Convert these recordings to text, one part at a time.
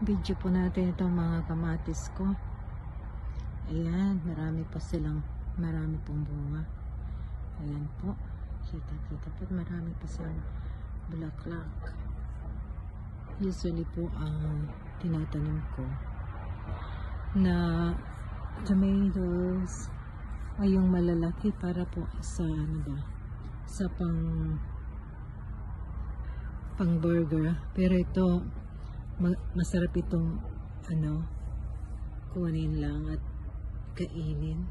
Video po natin itong mga kamatis ko. Ayan, marami pong bunga. Ayan po, kita po, marami pa silang bulaklak. Usually po ang tinatanim ko na tomatoes ay yung malalaki para po sa sa pang burger, pero ito masarap itong kunin lang at kainin.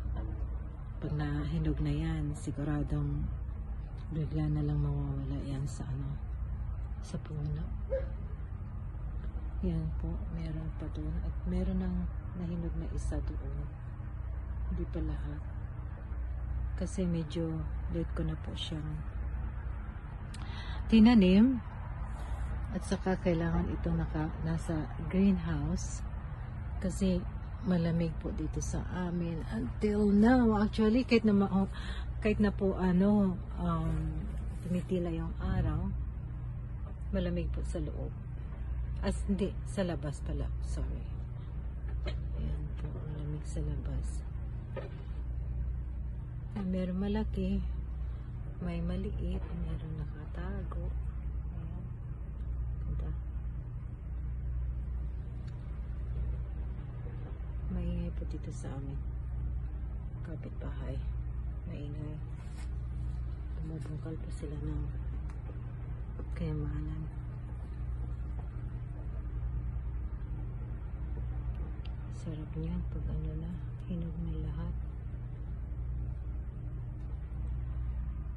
Pag nahinog na yan, siguradong bigla na lang mawawala yan sa sa puno. Yan po, meron pa doon at meron ng nahinog na isa doon. Hindi pa lahat kasi medyo late ko na po siyang tinanim, at saka kailangan itong nasa greenhouse kasi malamig po dito sa amin until now. Actually, kahit na po tumitila yung araw, malamig po sa loob. Hindi, sa labas pala. Sorry. Ayan po, malamig sa labas. Meron malaki, may maliit, meron nakatago. Ayan. Ganda. Maingay po dito sa amin. Kapitbahay. Maingay. Bumubungkal po sila ng kayamanan. Sarap niyan pag hinog na lahat.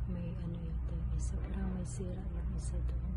May yata isa, parang may sira yung isa doon.